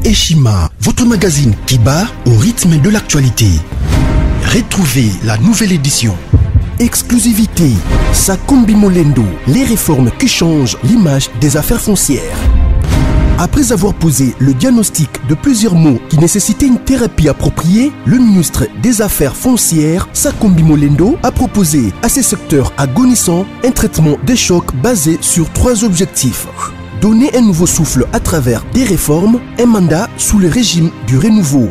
Eshima, votre magazine qui bat au rythme de l'actualité. Retrouvez la nouvelle édition. Exclusivité, Sakombi Molendo, les réformes qui changent l'image des affaires foncières. Après avoir posé le diagnostic de plusieurs maux qui nécessitaient une thérapie appropriée, le ministre des Affaires foncières, Sakombi Molendo, a proposé à ces secteurs agonissants un traitement de choc basé sur 3 objectifs. Donner un nouveau souffle à travers des réformes, un mandat sous le régime du renouveau.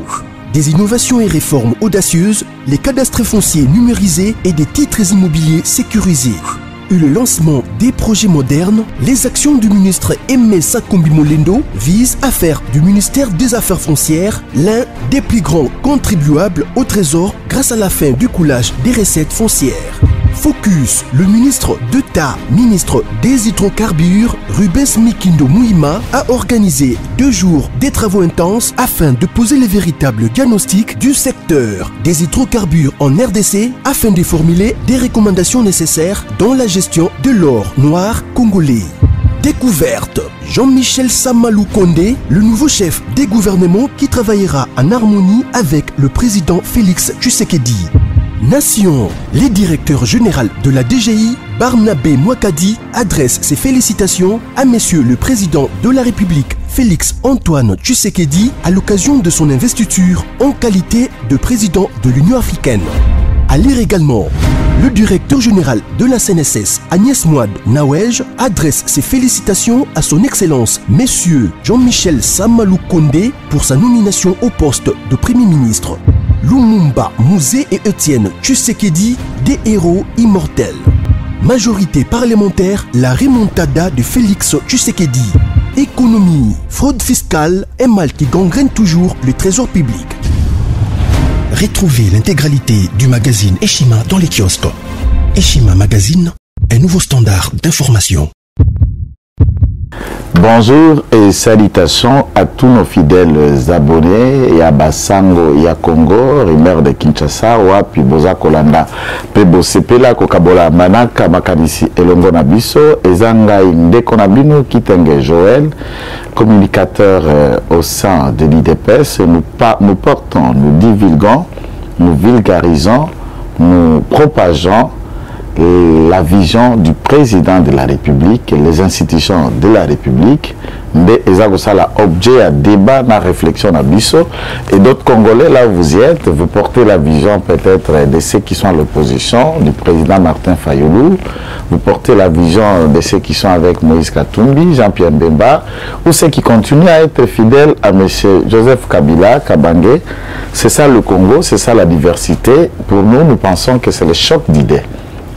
Des innovations et réformes audacieuses, les cadastres fonciers numérisés et des titres immobiliers sécurisés. Et le lancement des projets modernes, les actions du ministre Aimé Sakombi Molendo visent à faire du ministère des Affaires foncières l'un des plus grands contribuables au trésor grâce à la fin du coulage des recettes foncières. Focus, le ministre d'État, ministre des hydrocarbures, Rubens Mikindo Mouima, a organisé 2 jours des travaux intenses afin de poser les véritables diagnostics du secteur des hydrocarbures en RDC afin de formuler des recommandations nécessaires dans la gestion de l'or noir congolais. Découverte, Jean-Michel Samalou Kondé, le nouveau chef des gouvernements qui travaillera en harmonie avec le président Félix Tshisekedi. Nation, le directeur général de la DGI, Barnabé Mouakadi, adresse ses félicitations à Monsieur le Président de la République, Félix Antoine Tshisekedi, à l'occasion de son investiture en qualité de président de l'Union africaine. À lire également, le directeur général de la CNSS, Agnès Mouad Nawej, adresse ses félicitations à son Excellence, Monsieur Jean-Michel Samalou Kondé, pour sa nomination au poste de Premier ministre. Lumumba, Mouzé et Étienne Tshisekedi, des héros immortels. Majorité parlementaire, la remontada de Félix Tshisekedi. Économie, fraude fiscale, un mal qui gangrène toujours le trésor public. Retrouvez l'intégralité du magazine Eshima dans les kiosques. Eshima Magazine, un nouveau standard d'information. Bonjour et salutations à tous nos fidèles abonnés et à Basango et à Congo, rumeur de Kinshasa, Wapi, Boza Kolanda, Pebo Sepela, Kokabola, Manaka, Makanisi, Elongo Nabiso, Ezanga, Ndekonabino, Kitenge Joël, communicateur au sein de l'IDPS. Nous portons, nous divulguons, nous vulgarisons, nous propageons la vision du président de la République, les institutions de la République, mais ça objet à débat, à réflexion à Bisso, et d'autres Congolais, là où vous y êtes, vous portez la vision peut-être de ceux qui sont à l'opposition, du président Martin Fayoulou, vous portez la vision de ceux qui sont avec Moïse Katumbi, Jean-Pierre Bemba, ou ceux qui continuent à être fidèles à M. Joseph Kabila, Kabange. C'est ça le Congo, c'est ça la diversité. Pour nous, nous pensons que c'est le choc d'idées,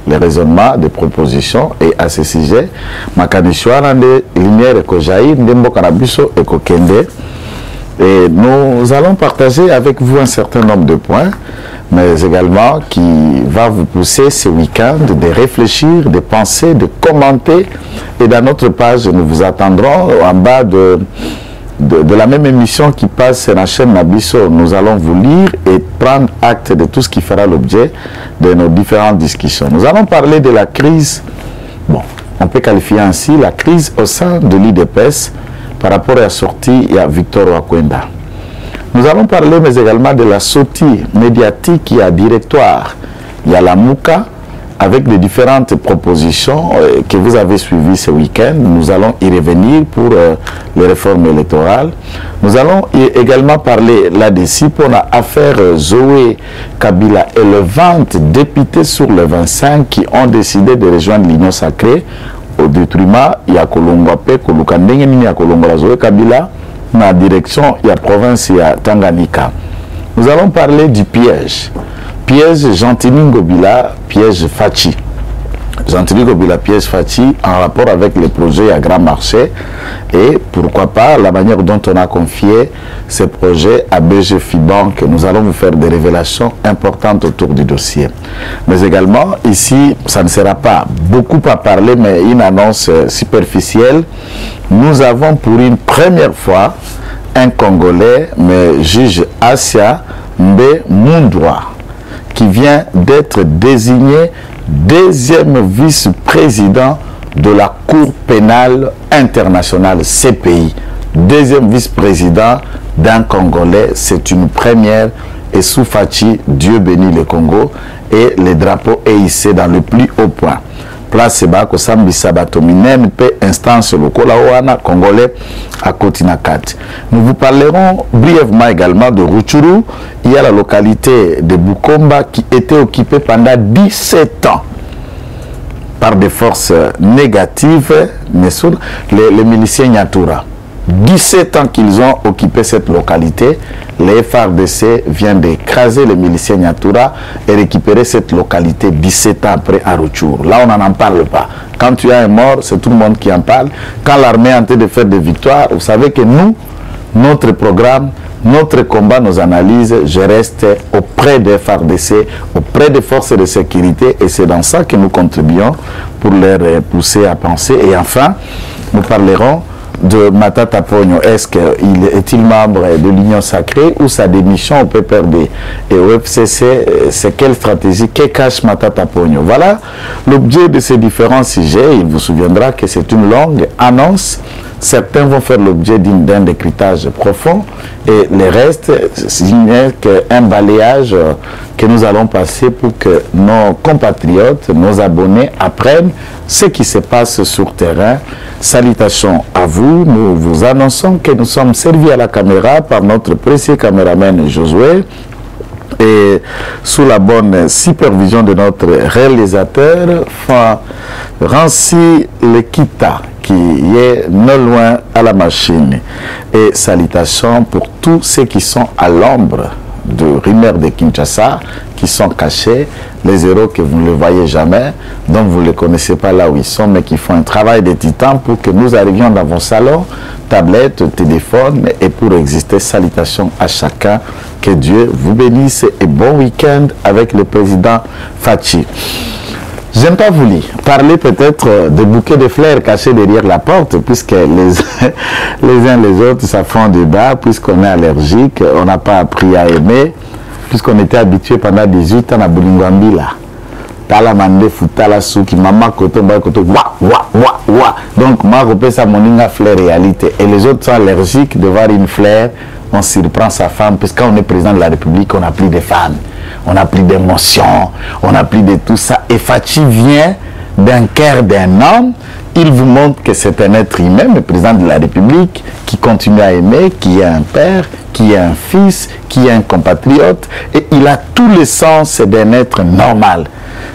les raisonnements, des propositions, et à ce sujet, Makanishwara de Lumière et Kojaï, Ndembo Karabiso et Kokende. Et nous allons partager avec vous un certain nombre de points, mais également qui va vous pousser ce week-end de réfléchir, de penser, de commenter. Et dans notre page, nous vous attendrons en bas de la même émission qui passe sur la chaîne Nabiso. Nous allons vous lire et prendre acte de tout ce qui fera l'objet de nos différentes discussions. Nous allons parler de la crise, bon, on peut qualifier ainsi la crise au sein de l'IDPS par rapport à la sortie à Victor Wakwenda. Nous allons parler mais également de la sortie médiatique et à directoire. Il y a la Mouka, avec les différentes propositions que vous avez suivies ce week-end. Nous allons y revenir pour les réformes électorales. Nous allons également parler là-dessus pour l'affaire Zoé Kabila et le 20 députés sur les 25 qui ont décidé de rejoindre l'Union sacrée au détriment de Kolongwape, Kolukandengeni ya Kolongwa Zoé Kabila dans la direction de la province de Tanganyika. Nous allons parler du piège. Piège Gentili Ngobila, piège Fachi. Gentili Ngobila, piège Fachi, en rapport avec les projets à grand marché et pourquoi pas la manière dont on a confié ces projets à BG Fibank. Nous allons vous faire des révélations importantes autour du dossier. Mais également, ici, ça ne sera pas beaucoup à parler, mais une annonce superficielle. Nous avons pour une première fois un Congolais, mais juge Asia Mbe Mundwa, qui vient d'être désigné deuxième vice-président de la Cour pénale internationale CPI. Deuxième vice-président d'un Congolais. C'est une première. Et sous Fachi, Dieu bénit le Congo. Et le drapeau est hissé dans le plus haut point. Place Bako Sambi Sabatominem, P. Instance Lokola Oana, Congolais à Kotinakat. Nous vous parlerons brièvement également de Rutshuru. Il y a la localité de Bukomba qui était occupée pendant 17 ans par des forces négatives, les miliciens Nyatura. 17 ans qu'ils ont occupé cette localité. Les FARDC viennent d'écraser les miliciens Nyatura et récupérer cette localité 17 ans après à Rutshuru. Là, on n'en parle pas. Quand tu as un mort, c'est tout le monde qui en parle. Quand l'armée est en train de faire des victoires, vous savez que nous, notre programme, notre combat, nos analyses, je reste auprès des FARDC, auprès des forces de sécurité, et c'est dans ça que nous contribuons pour les pousser à penser. Et enfin, nous parlerons de Matata Pogno. Est-il membre de l'Union Sacrée ou sa démission au PPRD? Et au FCC, c'est quelle stratégie? Que cache Matata Pogno? Voilà l'objet de ces différents sujets. Il vous souviendra que c'est une longue annonce. Certains vont faire l'objet d'un décryptage profond et le reste, ce n'est qu'un balayage que nous allons passer pour que nos compatriotes, nos abonnés apprennent ce qui se passe sur terrain. Salutations à vous. Nous vous annonçons que nous sommes servis à la caméra par notre précieux caméraman Josué et sous la bonne supervision de notre réalisateur Rancy Lekita, qui est non loin à la machine. Et salutations pour tous ceux qui sont à l'ombre de Rimer de Kinshasa, qui sont cachés, les héros que vous ne voyez jamais, donc vous ne les connaissez pas là où ils sont, mais qui font un travail de titan pour que nous arrivions dans vos salons, tablettes, téléphones, et pour exister. Salutations à chacun, que Dieu vous bénisse et bon week-end avec le président Fachi. J'aime pas vous lire, parler peut-être de bouquets de fleurs cachés derrière la porte, puisque les uns les autres, ça fait un débat, puisqu'on est allergique, on n'a pas appris à aimer, puisqu'on était habitué pendant 18 ans à Boulingambila. Tala mande futala souki, maman koto, mba koto, wa. Donc, moi, je repère ça, moninga fleur réalité. Et les autres sont allergiques de voir une fleur, on surprend sa femme, puisqu'on est président de la République, on n'a plus de femmes. On n'a plus d'émotions, on n'a plus de tout ça. Et Fachi vient d'un cœur d'un homme. Il vous montre que c'est un être humain, le président de la République, qui continue à aimer, qui est un père, qui est un fils, qui est un compatriote. Et il a tous les sens d'un être normal.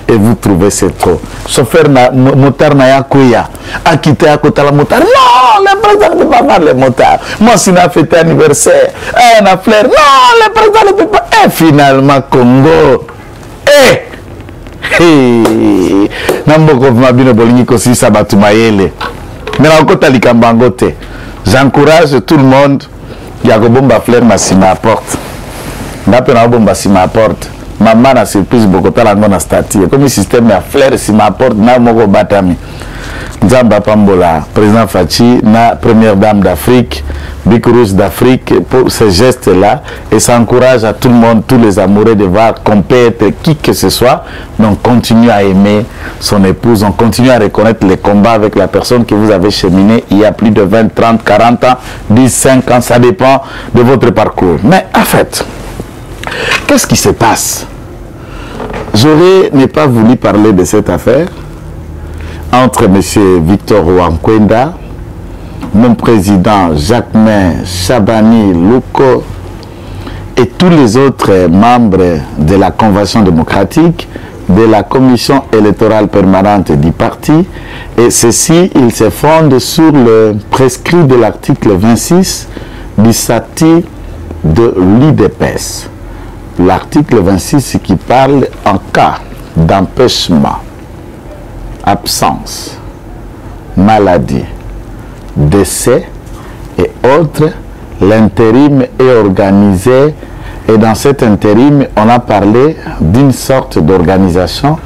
Et vous trouvez c'est trop. Chauffeur motard n'a pas à quitter à côté de la motard. Non, le président ne peut pas faire le motard. Moi, si on a fait un anniversaire, un affaire, non, le président ne peut pas. Et finalement, Congo. J'encourage tout le monde. Il y a un bomba fleur ma porte. Ma porte. Maman a surprise beaucoup de la statue. Comme le système a fleur si ma porte n'a pas batami. Nzamba Pambola, président Fachi, la première dame d'Afrique, Bicourousse d'Afrique, pour ce geste-là, et ça encourage à tout le monde, tous les amoureux de voir qu'on peut être qui que ce soit, mais on continue à aimer son épouse, on continue à reconnaître les combats avec la personne que vous avez cheminé il y a plus de 20, 30, 40 ans, 10, 5 ans, ça dépend de votre parcours. Mais en fait, qu'est-ce qui se passe? J'aurais pas voulu parler de cette affaire entre M. Victor Wankwenda, mon président Jacquemain Chabani Louko et tous les autres membres de la Convention démocratique, de la Commission électorale permanente du parti. Et ceci, il se fonde sur le prescrit de l'article 26 du statut de l'UDPS. L'article 26 qui parle en cas d'empêchement, absence, maladie, décès et autres, l'intérim est organisé et dans cet intérim, on a parlé d'une sorte d'organisation,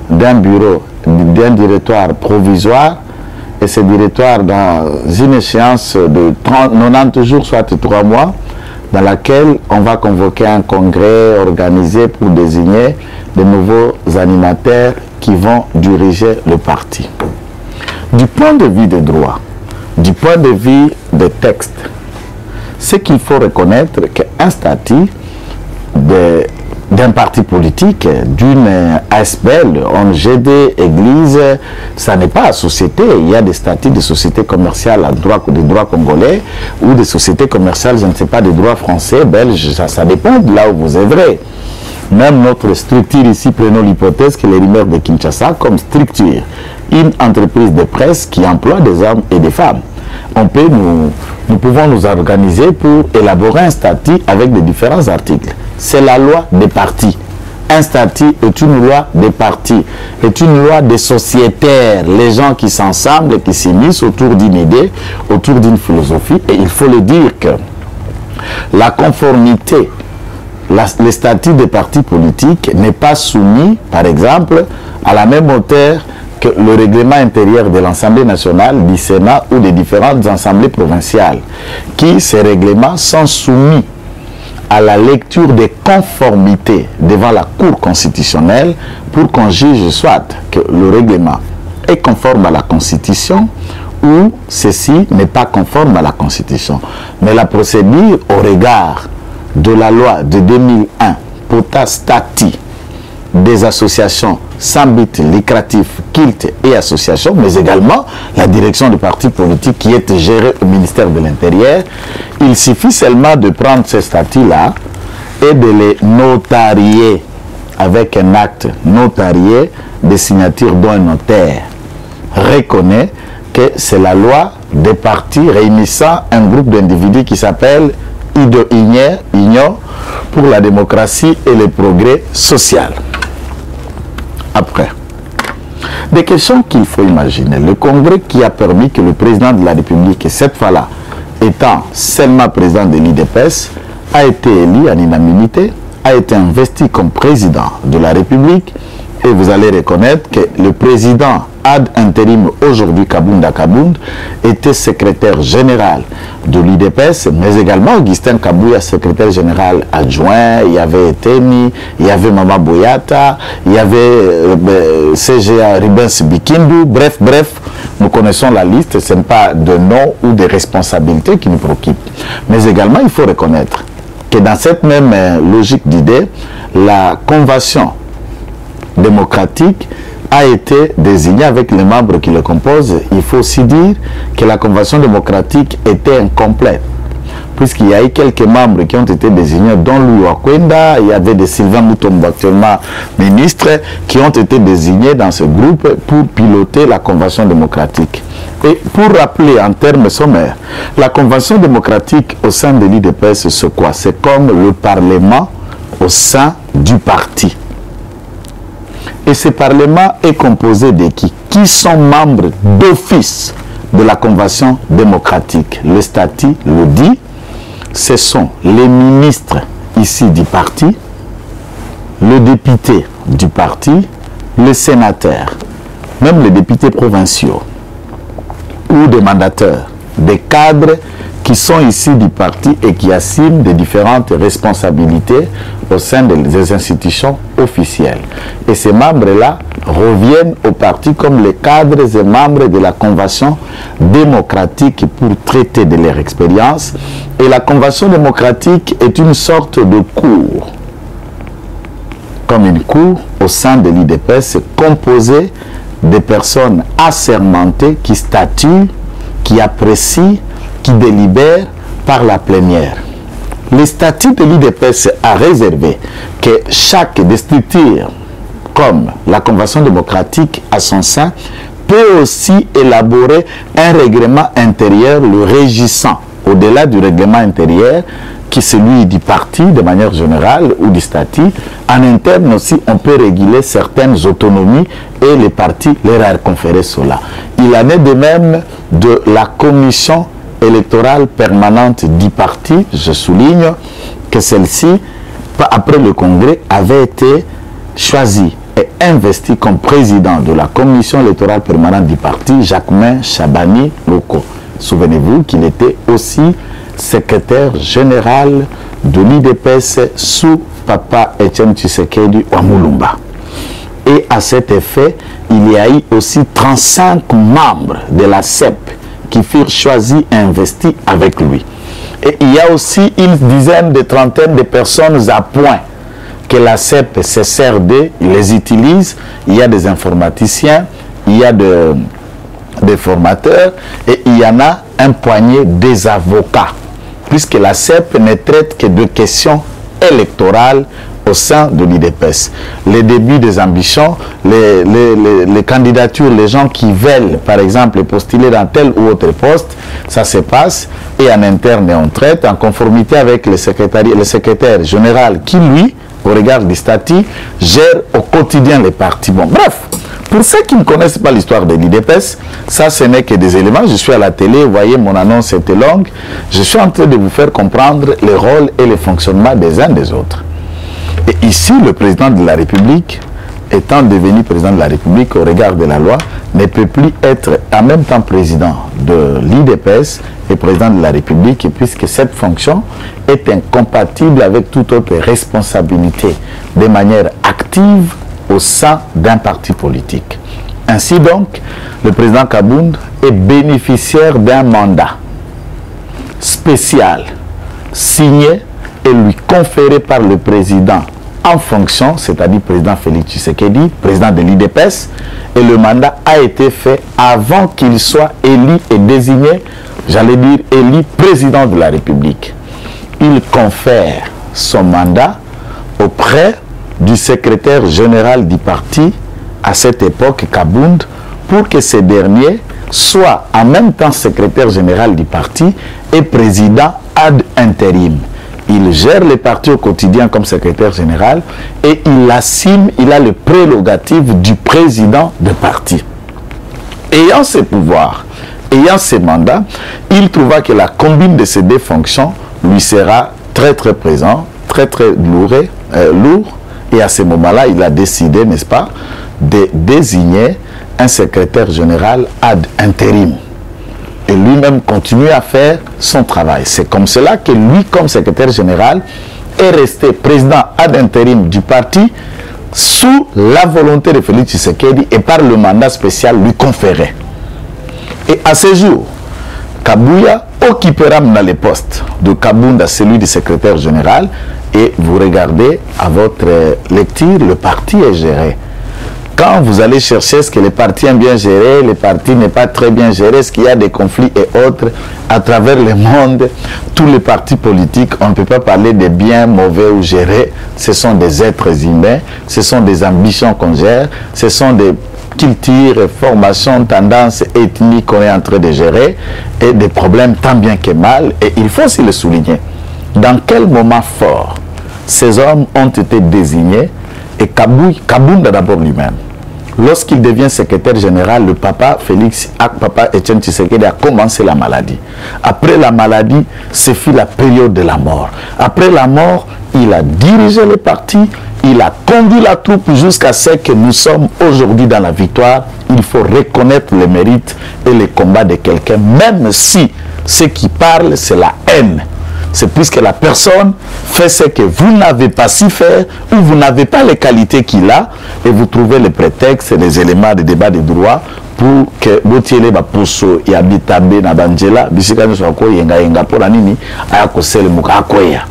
d'un bureau, d'un directoire provisoire et ce directoire dans une échéance de 90 jours, soit 3 mois, dans laquelle on va convoquer un congrès organisé pour désigner de nouveaux animateurs qui vont diriger le parti. Du point de vue des droits, du point de vue des textes, c'est qu'il faut reconnaître qu'un statut d'un parti politique, d'une ASBL, ONGD, Église, ça n'est pas la société. Il y a des statuts de sociétés commerciales à droit, des droits congolais ou des sociétés commerciales, je ne sais pas, des droits français, belges, ça dépend de là où vous œuvrez. Même notre structure ici, prenons l'hypothèse que les rumeurs de Kinshasa comme structure, une entreprise de presse qui emploie des hommes et des femmes. Nous pouvons nous organiser pour élaborer un statut avec des différents articles. C'est la loi des partis. Un statut est une loi des partis, est une loi des sociétaires, les gens qui s'ensemblent, qui s'unissent autour d'une idée, autour d'une philosophie. Et il faut le dire que la conformité, le statut des partis politiques n'est pas soumis, par exemple, à la même hauteur que le règlement intérieur de l'Assemblée nationale, du Sénat ou des différentes assemblées provinciales, qui, ces règlements, sont soumis à la lecture des conformités devant la Cour constitutionnelle pour qu'on juge soit que le règlement est conforme à la Constitution ou ceci n'est pas conforme à la Constitution. Mais la procédure au regard de la loi de 2001 portant statut des associations sans but lucratif, cultes et associations, mais également la direction du parti politique qui est gérée au ministère de l'Intérieur, il suffit seulement de prendre ces statuts-là et de les notarier avec un acte notarié de signature dont un notaire reconnaît que c'est la loi des partis réunissant un groupe d'individus qui s'appelle Union pour la démocratie et le progrès social. Après, des questions qu'il faut imaginer. Le congrès qui a permis que le président de la République, et cette fois-là, étant seulement président de l'IDPS, a été élu en unanimité, a été investi comme président de la République. Et vous allez reconnaître que le président ad intérim aujourd'hui, Kabunda Kabound, était secrétaire général de l'IDPS, mais également Augustin Kabouya, secrétaire général adjoint, il y avait Eteni, il y avait Mama Boyata, il y avait CGA Ribens Bikindu, bref, nous connaissons la liste, ce n'est pas de noms ou de responsabilités qui nous préoccupent. Mais également, il faut reconnaître que dans cette même logique d'idée, la convention démocratique a été désignée avec les membres qui le composent. Il faut aussi dire que la convention démocratique était incomplète, puisqu'il y a eu quelques membres qui ont été désignés, dont Louis Wakwenda, il y avait des Sylvain Moutombo, actuellement ministre, qui ont été désignés dans ce groupe pour piloter la convention démocratique. Et pour rappeler en termes sommaires, la convention démocratique au sein de l'IDPS, c'est quoi? C'est comme le Parlement au sein du parti. Et ce Parlement est composé de qui sont membres d'office de la Convention démocratique. Le statut le dit, ce sont les ministres ici du parti, le député du parti, le sénateur, même les députés provinciaux ou des mandateurs, des cadres qui sont ici du parti et qui assument des différentes responsabilités au sein des institutions officielles. Et ces membres-là reviennent au parti comme les cadres et membres de la Convention démocratique pour traiter de leur expérience. Et la Convention démocratique est une sorte de cour, comme une cour au sein de l'IDPS, composée de personnes assermentées qui statuent, qui apprécient, qui délibèrent par la plénière. Le statut de l'IDPS a réservé que chaque des structures, comme la Convention démocratique à son sein, peut aussi élaborer un règlement intérieur le régissant, au-delà du règlement intérieur, qui est celui du parti de manière générale ou du statut. En interne aussi, on peut réguler certaines autonomies et les partis leur a conféré cela. Il en est de même de la commission électorale permanente du parti. Je souligne que celle-ci, après le congrès, avait été choisie et investie comme président de la commission électorale permanente du parti, Jacquemin Chabani Loko. Souvenez-vous qu'il était aussi secrétaire général de l'IDPS sous Papa Etienne Tshisekedi Wamulumba. Et à cet effet, il y a eu aussi 35 membres de la CEP qui furent choisis et investis avec lui. Et il y a aussi une dizaine de trentaine de personnes à point que la CEP se sert d'eux, ils les utilisent. Il y a des informaticiens, il y a des formateurs et il y en a un poignet des avocats, puisque la CEP ne traite que de questions électorales au sein de l'IDPS. Les débuts des ambitions, les candidatures, les gens qui veulent, par exemple, postuler dans tel ou autre poste, ça se passe et en interne et on traite en conformité avec le secrétaire général qui, lui, au regard du statut, gère au quotidien les partis. Bon, bref, pour ceux qui ne connaissent pas l'histoire de l'IDPS, ça, ce n'est que des éléments. Je suis à la télé, vous voyez, mon annonce était longue. Je suis en train de vous faire comprendre les rôles et les fonctionnements des uns des autres. Et ici, le président de la République, étant devenu président de la République au regard de la loi, ne peut plus être en même temps président de l'IDPS et président de la République, puisque cette fonction est incompatible avec toute autre responsabilité de manière active au sein d'un parti politique. Ainsi donc, le président Kabound est bénéficiaire d'un mandat spécial signé et lui conféré par le président en fonction, c'est-à-dire président Félix Tshisekedi, président de l'IDPS, et le mandat a été fait avant qu'il soit élu et désigné, j'allais dire élu président de la République. Il confère son mandat auprès du secrétaire général du parti, à cette époque Kabound, pour que ce dernier soit en même temps secrétaire général du parti et président ad interim. Il gère les partis au quotidien comme secrétaire général et il assume, il a le prérogatif du président de parti. Ayant ces pouvoirs, ayant ces mandats, il trouva que la combine de ces deux fonctions lui sera très présent, très lourd. Et à ce moment-là, il a décidé, n'est-ce pas, de désigner un secrétaire général ad interim. Et lui-même continue à faire son travail. C'est comme cela que lui, comme secrétaire général, est resté président ad interim du parti sous la volonté de Félix Tshisekedi et par le mandat spécial lui conféré. Et à ce jour, Kabouya occupera maintenant le poste de Kabound à celui du secrétaire général et vous regardez à votre lecture, le parti est géré. Quand vous allez chercher ce que le parti est bien géré, le parti n'est pas très bien géré, est-ce qu'il y a des conflits et autres à travers le monde, tous les partis politiques, on ne peut pas parler de bien, mauvais ou gérés. Ce sont des êtres humains, ce sont des ambitions qu'on gère, ce sont des cultures, formations, tendances ethniques qu'on est en train de gérer et des problèmes tant bien que mal. Et il faut aussi le souligner. Dans quel moment fort ces hommes ont été désignés et Kabound d'abord lui-même. Lorsqu'il devient secrétaire général, le papa Félix, papa Etienne Tshisekedi a commencé la maladie. Après la maladie, ce fut la période de la mort. Après la mort, il a dirigé le parti, il a conduit la troupe jusqu'à ce que nous sommes aujourd'hui dans la victoire. Il faut reconnaître les mérites et les combats de quelqu'un, même si ce qui parle, c'est la haine. C'est puisque la personne fait ce que vous n'avez pas su faire ou vous n'avez pas les qualités qu'il a et vous trouvez les prétextes et les éléments de débat de droit pour que Botiele Baposo et Abitabe Nabangela Bisikani Swako Yenga pour la nini Ayakosele Mukakoya.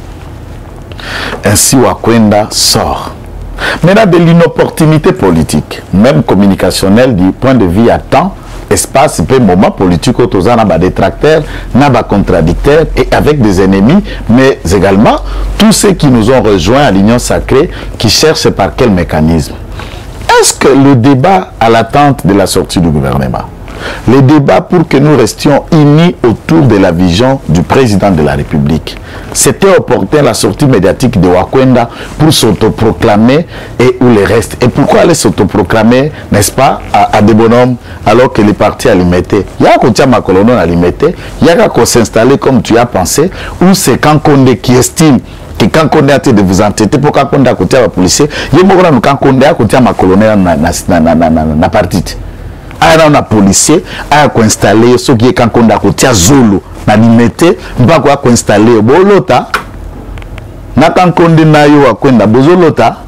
Ainsi Wakwenda sort. Maintenant de l'inopportunité politique, même communicationnelle du point de vue à temps, espace et moment politique autour n'a pas détracteurs, n'a pas contradicteurs et avec des ennemis, mais également tous ceux qui nous ont rejoints à l'Union sacrée qui cherchent par quel mécanisme. Est-ce que le débat à l'attente de la sortie du gouvernement, le débat pour que nous restions unis autour de la vision du président de la République, c'était opportun la sortie médiatique de Wakwenda pour s'autoproclamer et où les restes. Et pourquoi aller s'autoproclamer, n'est-ce pas, à des bonhommes alors que les partis alimentaient? Il y a qu'à ma colonne alimentaire, il y a qu'à s'installer comme tu as pensé, ou c'est Kankonde qui estime que Kankonde a été de vous entêter pour Kankonde à côté à la police, il y a un Kankonde à côté à ma colonne na partie. Alors on a policier a installé ce qui est quand on a côté Zulu na limité pas quoi installer bolota na quand on na yo akwenda bozolota.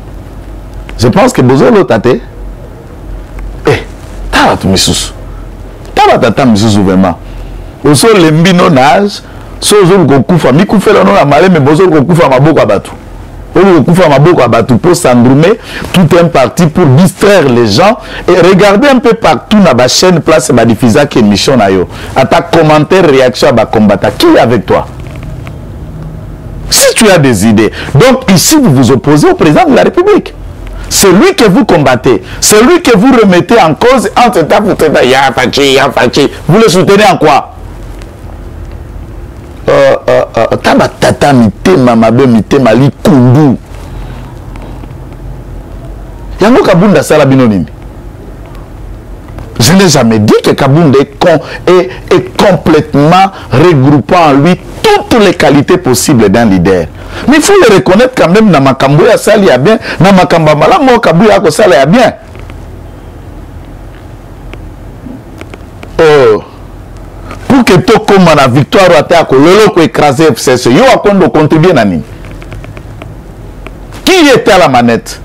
Je pense que bozolota te tata misusu tata misusu vraiment au sol le mbino nage so ozolu kokufa mikufela no na maleme bozolu kokufa maboko abatu ozolu kokufa maboko abatu pour s'endormer tout un parti pour distraire les gens et regarder un peu partout na ba chaîne place ba diffuser que émission na yo ata commentaire réaction ba combattant qui est avec toi si tu as des idées. Donc ici vous vous opposez au président de la République. C'est lui que vous combattez, c'est lui que vous remettez en cause entre temps vous dites ya Fachi, vous le soutenez en quoi? Taba tata mitema mabe mitema likundu yango Kabunda sala bino nini? Je n'ai jamais dit que Kabunda est complètement regroupant en lui toutes les qualités possibles d'un leader. Mais il faut le reconnaître quand même dans Makambo ya sali ya bien, dans Makamba malamo Kabunda ko sala ya bien. Pour que tout comme la victoire à terre, que l'eau écrasé FCC, yo a contribué nani. Qui était à la manette?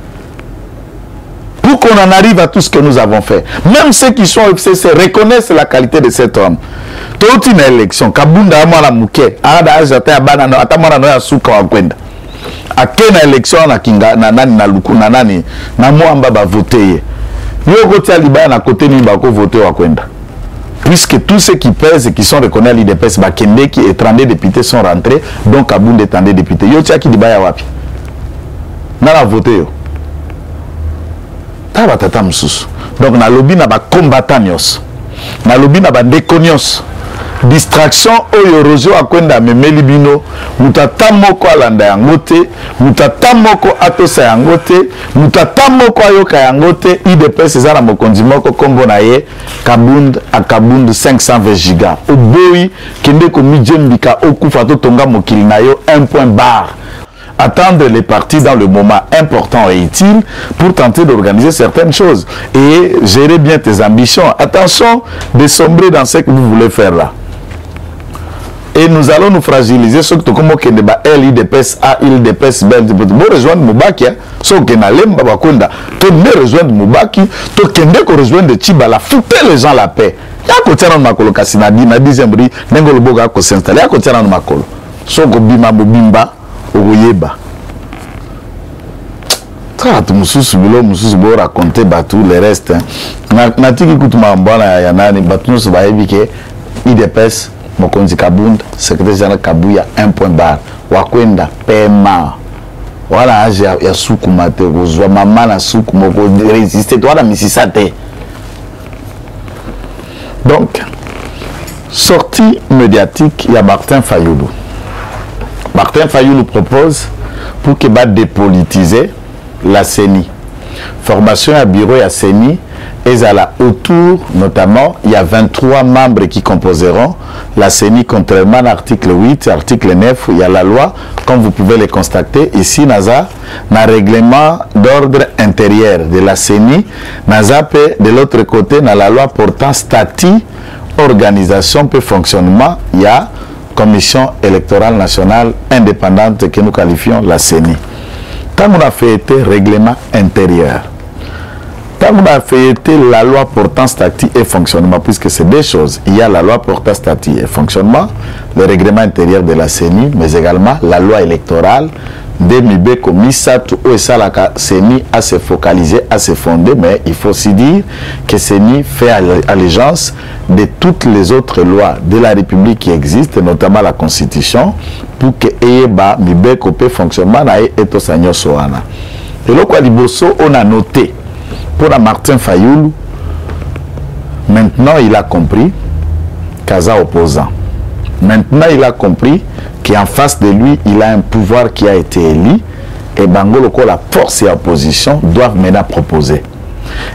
Pour qu'on en arrive à tout ce que nous avons fait. Même ceux qui sont au FCC reconnaissent la qualité de cet homme. Toute une élection, Kabunda a la mouké, Ada Ajata Banano, Atamana Noya Souka Wakwenda. A quelle élection na Kinga, Nanani, Naluku, Nanani, Namoamba va voter. Yo Gotia Liba na côté ni bako voter Wakwenda. Puisque tous ceux qui pèsent et qui sont reconnus à l'IDPS, Bakende qui est 32 députés sont rentrés, donc Kabunda est 32 députés. Yo tia qui dit Baya Wapi. Nana voté yo. Taba tata msusu. Donc na lobby na ba combattant nyos. Na lobby na ba déconios. Distraction oyo Roger akwenda memeli bino mutata moko alanda yango te mutata moko atosa yango te mutata moko ayoka yango te IDPS ezala mokonzi moko kombo na ye Kabunda akabund 520 giga oboyi kende ko mijembika okufa to tonga mokili na yo 1 point barre. Attendre les partis dans le moment important et utile pour tenter d'organiser certaines choses et gérer bien tes ambitions. Attention de sombrer dans ce que vous voulez faire là. Et nous allons nous fragiliser, ce que comme que débat LIDPS A, LIDPS B, pour rejoindre Moubaki, ce que n'allem babakonda, to ne rejoindre Moubaki, to kende ko rejoindre Tchibala, foutez les gens la paix. Ya ko tiana na makolo kasinadi na 10e bri, ngolo boga ko s'installer, ya ko tiana na makolo. So ko bima bimba, ouyeba. Tout mususu bilo mususu bo raconter batou le reste. Na tiki kutuma mbona ya nani batu so ba ebike IDPS Mokonzi Kabunda, secrétaire général Kabuya, 1 point barre. Wakwenda, paiement. Voilà, âge ya soukou mate, ozwa maman na soukou moko résister, toi la misisate. Donc, sortie médiatique, il y a Martin Fayoulou. Martin Fayoulou propose pour qu'il va dépolitiser la CENI. Formation à bureau à CENI. Et là, autour, notamment, il y a 23 membres qui composeront la CENI, contrairement à l'article 8, article 9, il y a la loi, comme vous pouvez le constater. Ici, NASA, dans le règlement d'ordre intérieur de la CENI, NASA, de l'autre côté, dans la loi portant statut, organisation et fonctionnement, il y a Commission électorale nationale indépendante que nous qualifions la CENI. Quand on a fait règlement intérieur, quand on a fait la loi portant statut et fonctionnement, puisque c'est deux choses, il y a la loi portant statut et fonctionnement, le règlement intérieur de la CENI, mais également la loi électorale, de Mibé Komisatu ou Salaka CENI à se focaliser, à se fonder, mais il faut aussi dire que CENI fait allégeance de toutes les autres lois de la République qui existent, notamment la Constitution, pour que Eyeba Mibé Kopé fonctionnement et Etosanyo Soana. Et là, on a noté pour Martin Fayoulou, maintenant il a compris Kaza opposant. Maintenant il a compris qu'en face de lui, il a un pouvoir qui a été élu et Bangolo, la force et l'opposition doivent maintenant proposer.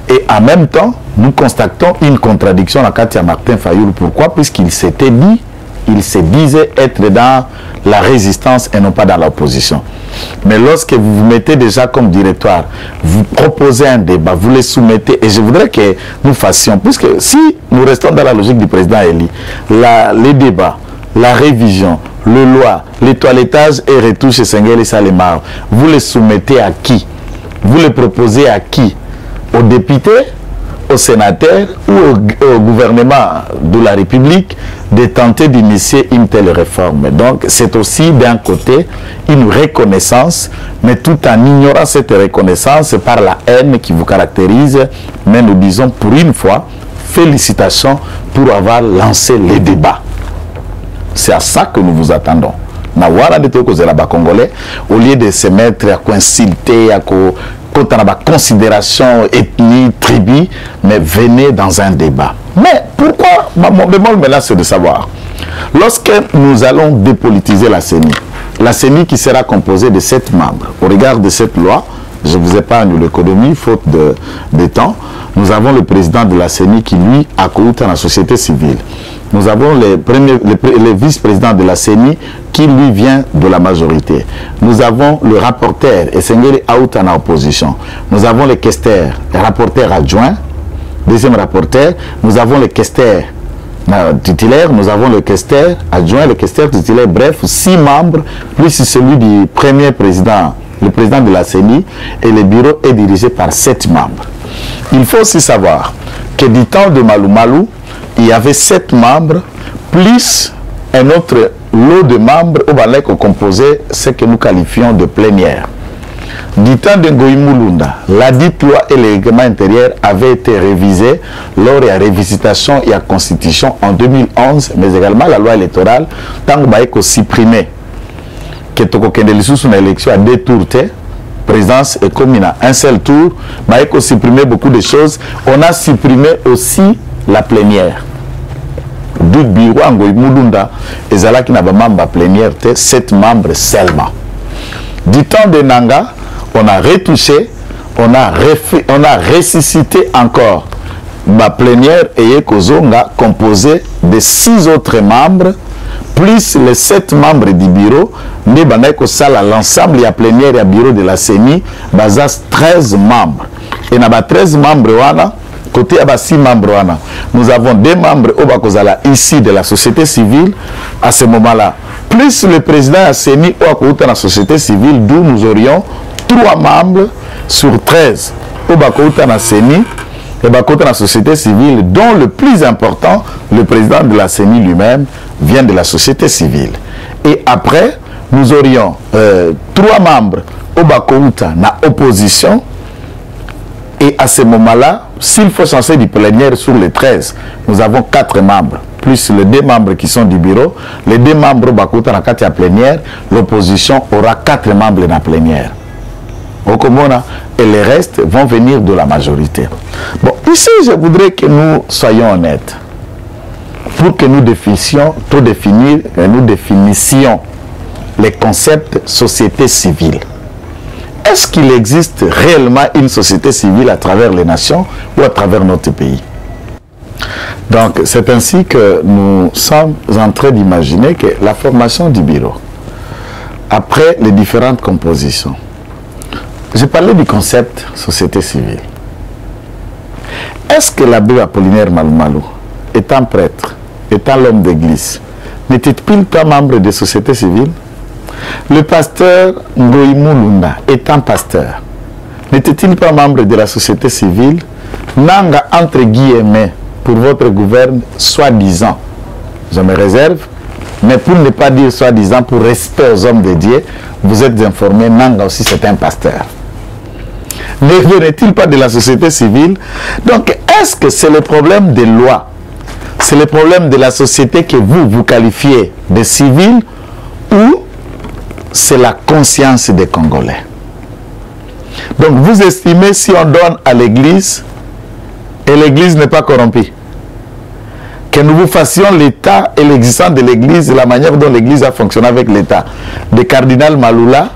Et en même temps, nous constatons une contradiction à Katia Martin Fayoulou. Pourquoi? Puisqu'il s'était dit, il se disait être dans la résistance et non pas dans l'opposition. Mais lorsque vous vous mettez déjà comme directoire, vous proposez un débat, vous le soumettez, et je voudrais que nous fassions, puisque si nous restons dans la logique du président Eli, les débats, la révision, le loi, les toilettages et retouches Sengeli Salemar, vous les soumettez à qui? Vous les proposez à qui? Aux députés? aux sénateurs ou au gouvernement de la République de tenter d'initier une telle réforme. Donc c'est aussi d'un côté une reconnaissance, mais tout en ignorant cette reconnaissance par la haine qui vous caractérise. Mais nous disons pour une fois, félicitations pour avoir lancé les débats. C'est à ça que nous vous attendons. Congolais, au lieu de se mettre à consulter, à considération ethnique, tribu, mais venez dans un débat. Mais pourquoi mon bémol maintenant c'est de savoir, lorsque nous allons dépolitiser la CENI qui sera composée de 7 membres, au regard de cette loi, je vous épargne l'économie, faute de temps, nous avons le président de la CENI qui lui a couru dans la société civile. Nous avons le vice-président de la CENI qui lui vient de la majorité. Nous avons le rapporteur, Esengeli Aouta en opposition. Nous avons les questeurs, les rapporteurs adjoints, deuxième rapporteur. Nous avons les questeurs titulaires, nous avons le questeur adjoint, le questeur titulaire, bref, 6 membres, plus celui du premier président, le président de la CENI, et le bureau est dirigé par 7 membres. Il faut aussi savoir que du temps de Malou Malou, il y avait 7 membres, plus un autre lot de membres au Balek composé ce que nous qualifions de plénière. Du temps de Ngoï Mulunda, la dite loi et le règlement intérieur avaient été révisés lors de la révisitation et la constitution en 2011, mais également la loi électorale, tant que supprimé que une élection à 2 tours, présidence et commune à un seul tour, il a supprimé beaucoup de choses. On a supprimé aussi la plénière. Du bureau en Mulunda, et Zala qui n'a pas membre plénière, 7 membres seulement. Du temps de Nanga, on a retouché, on a ressuscité encore la plénière et Kozonga composé de 6 autres membres, plus les 7 membres du bureau, mais l'ensemble de la plénière et le bureau de la CENI, basas 13 membres. Et dans 13 membres, côté à 6 membres, nous avons 2 membres ici de la société civile à ce moment-là. Plus le président de la CENI ou la société civile, d'où nous aurions 3 membres sur 13 au Bakouta na CENI et Bakouta na société civile, dont le plus important, le président de la CENI lui-même, vient de la société civile. Et après, nous aurions 3 membres au Bakouta na opposition. Et à ce moment-là, s'il faut changer du plénière sur les 13, nous avons 4 membres, plus les 2 membres qui sont du bureau, les 2 membres Bakouta na Katia plénière, l'opposition aura 4 membres dans la plénière. Et les restes vont venir de la majorité. Bon, ici, je voudrais que nous soyons honnêtes. Pour que nous définissions les concepts société civile. Est-ce qu'il existe réellement une société civile à travers les nations ou à travers notre pays? Donc, c'est ainsi que nous sommes en train d'imaginer que la formation du bureau, après les différentes compositions, j'ai parlé du concept société civile. Est-ce que l'abbé Apollinaire Malou Malou, étant prêtre, étant l'homme d'église, n'était-il pas membre de société civile? Le pasteur Ngoï Mulunda, étant pasteur, n'était-il pas membre de la société civile? Nanga, entre guillemets, pour votre gouverne, soi-disant, je me réserve, mais pour ne pas dire soi-disant, pour respect aux hommes de Dieu, vous êtes informés, Nanga aussi c'est un pasteur. Ne venait-il pas de la société civile? Donc, est-ce que c'est le problème des lois? C'est le problème de la société que vous qualifiez de civile, ou c'est la conscience des Congolais? Donc, vous estimez si on donne à l'Église, et l'Église n'est pas corrompue, que nous vous fassions l'État et l'existence de l'Église, la manière dont l'Église a fonctionné avec l'État, de Cardinal Maloula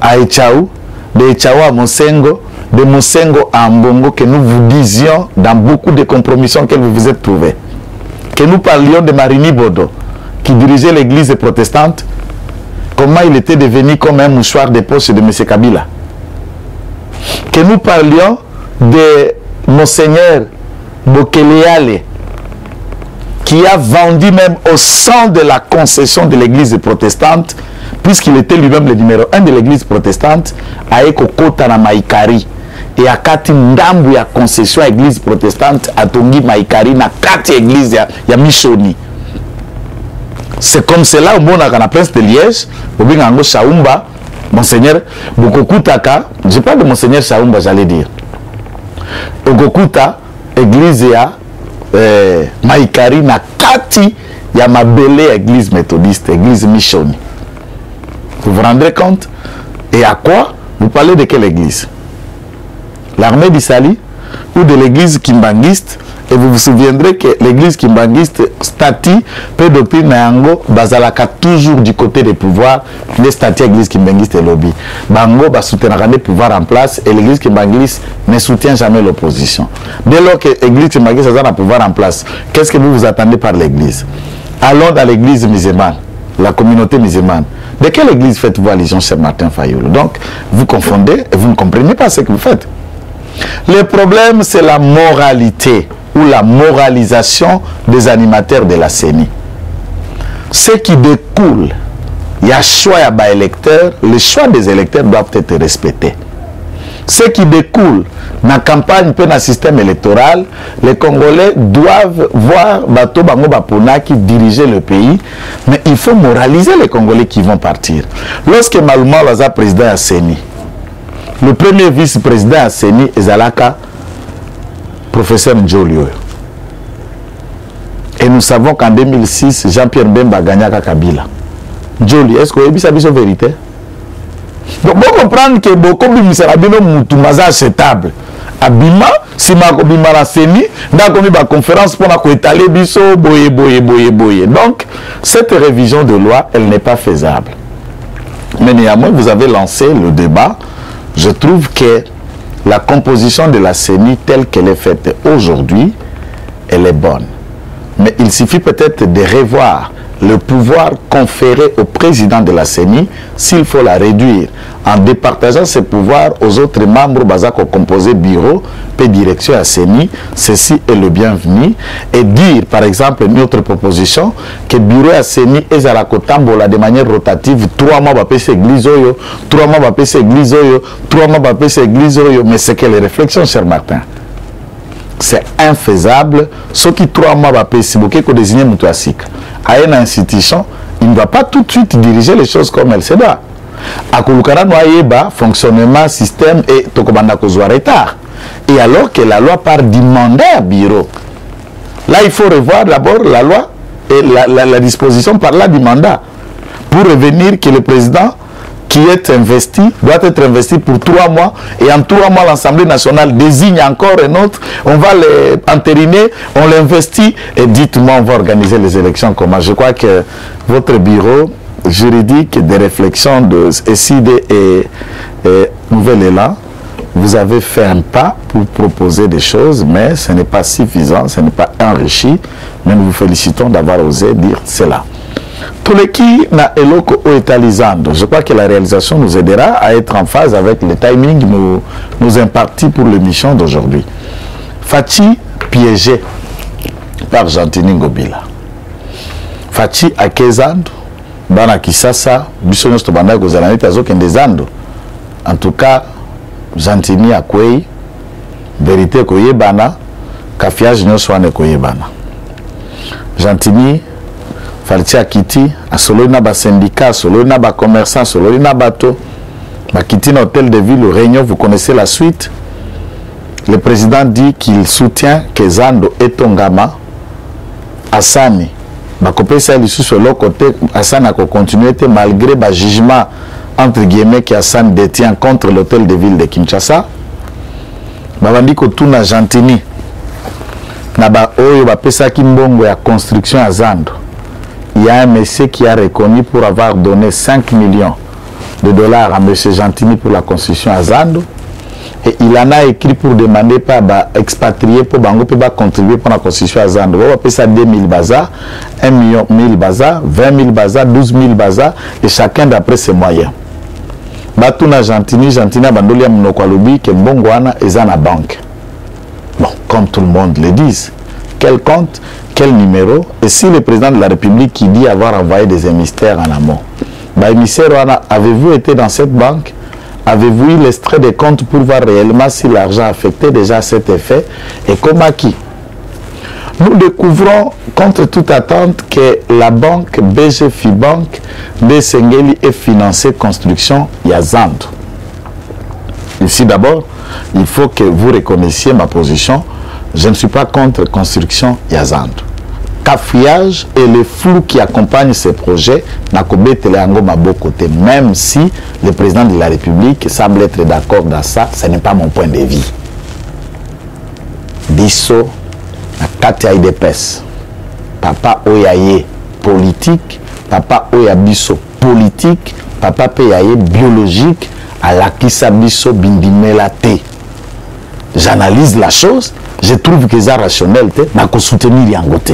à Echaou, de Echaou à Mosengo, de Mosengo à Mbongo, que nous vous disions dans beaucoup de compromissions que vous vous êtes trouvés. Que nous parlions de Marini Bodo, qui dirigeait l'Église protestante, comment il était devenu comme un mouchoir de poche de M. Kabila. Que nous parlions de Monseigneur Bokeleale, qui a vendu même au sang de la concession de l'église protestante, puisqu'il était lui-même le numéro 1 de l'église protestante, à Ekokota na Maïkari, et à kati ndambu ya concession à église protestante à Tongi Maïkari na kati église ya Michoni. C'est comme cela au monde à la Prince de Liège, au Bingango Chaumba, Monseigneur Bokokutaka, je parle de Monseigneur Chaumba, j'allais dire. Ogokuta, église ya Maïkari na kati ya Mabele, église méthodiste, église Michoni. Vous vous rendrez compte? Et à quoi? Vous parlez de quelle église? L'armée d'Issali ou de l'église kimbanguiste? Et vous vous souviendrez que l'église kimbanguiste, stati, peu doctrine Nayango, Bazalaka toujours du côté des pouvoirs, les statuts l'église kimbanguiste et lobby. Bango va soutenir les pouvoirs en place et l'église kimbanguiste ne soutient jamais l'opposition. Dès lors que l'église kimbanguiste a un pouvoir en place, qu'est-ce que vous attendez par l'église? Allons dans l'église musulmane, la communauté musulmane. De quelle église faites-vous allusion, cher Martin Fayoulou? Donc, vous confondez et vous ne comprenez pas ce que vous faites. Le problème, c'est la moralité ou la moralisation des animateurs de la CENI. Ce qui découle, il y a choix à électeurs, les choix des électeurs doivent être respectés. Ce qui découle dans la campagne, dans le système électoral, les Congolais doivent voir Bato Bango Bapona qui dirigeait le pays, mais il faut moraliser les Congolais qui vont partir. Lorsque Malouma Waza président à CENI, le premier vice-président à CENI est Zalaka, professeur Ndjolio. Et nous savons qu'en 2006, Jean-Pierre Mbemba a gagné à Kabila. Ndjolio, est-ce que vous avez dit la vérité? Donc, vous comprenez que beaucoup de Misserabino Moutumaza acceptable. Abima, si ma Bima la CENI, dans la conférence pour étaler biso, boye. Donc, cette révision de loi, elle n'est pas faisable. Mais néanmoins, vous avez lancé le débat. Je trouve que la composition de la CENI telle qu'elle est faite aujourd'hui, elle est bonne. Mais il suffit peut-être de revoir le pouvoir conféré au président de la CENI, s'il faut la réduire, en départageant ses pouvoirs aux autres membres basés au composé bureau, et direction à CENI, ceci est le bienvenu, et dire par exemple notre proposition que le bureau à CENI est à la Kotambola de manière rotative, 3 mois va passer église, 3 mois va passer église, 3 mois va passer église, mais c'est quelle réflexion, cher Martin? C'est infaisable. Ce qui 3 mois va passer, c'est que désigner Moutouassik à une institution, il ne va pas tout de suite diriger les choses comme elle se doit. À Kouloukara Noyeba, fonctionnement, système et Tokobanda Kozwa retard. Et alors que la loi part du mandat à bureau, là il faut revoir d'abord la loi et la disposition par là du mandat pour revenir que le président qui est investi, doit être investi pour 3 mois et en 3 mois l'Assemblée nationale désigne encore un autre, on va l'entériner, on l'investit et dites-moi on va organiser les élections comment? Je crois que votre bureau juridique de réflexion de SID et Nouvel Élan, vous avez fait un pas pour proposer des choses, mais ce n'est pas suffisant, ce n'est pas enrichi, mais nous vous félicitons d'avoir osé dire cela. Tous les qui na eloko oetalizando, je crois que la réalisation nous aidera à être en phase avec le timing nous imparti pour l'émission d'aujourd'hui. Fachi piégé par Gentini Ngobila. Fachi akezando, bana kisasa, bisonyo stobanda kozalani tazo kendezando. En tout cas, Gentini akwei, vérité koyebana, kafiage nyoswane koyebana. Gentini Falti Akiti, à Solona ba syndicat, Solona ba commerçant, Solona bateau, Bakiti hôtel de ville, réunion, vous connaissez la suite. Le président dit qu'il soutient que Zando et Tongama, Assani, Bakopé Sali sur l'autre côté, Assani a continué malgré le jugement entre guillemets que Assani détient contre l'hôtel de ville de Kinshasa. Babandi Kotuna Gentini, Naba Oyo Bapesa Kimbongo ya construction à Zando. Il y a un monsieur qui a reconnu pour avoir donné 5 millions de dollars à M. Gentini pour la construction à Zando. Et il en a écrit pour demander pas expatrier pour Bango pour contribuer pour la construction à Zando. On va payer ça 2 000 bazar, 1 million 1000 bazar, 20 000 bazar, 12 000 bazar, et chacun d'après ses moyens. Batuna Gentini a bandoli à Mnokwalobi que Mbongwana est à la banque. Bon, comme tout le monde le dit. Quel compte, quel numéro? Et si le président de la République qui dit avoir envoyé des émissaires en amont, bah, émissaire, avez-vous été dans cette banque? Avez-vous eu l'extrait des comptes pour voir réellement si l'argent affecté déjà à cet effet et comme acquis? Nous découvrons contre toute attente que la banque BG Fibank de Sengeli est financée construction Yazando. Ici d'abord, il faut que vous reconnaissiez ma position. Je ne suis pas contre construction Yazando. Cafouillage et le flou qui accompagne ces projets n'a qu'au côté. Même si le président de la République semble être d'accord dans ça, ce n'est pas mon point de vue. Bisso, la Katia IDPS, papa Oyaye politique, papa Oyabisso politique, papa Payaye biologique, à la Kissa Bisso Bindimela T. J'analyse la chose, je trouve que ça rationnel, n'a qu'au soutenir Yangote.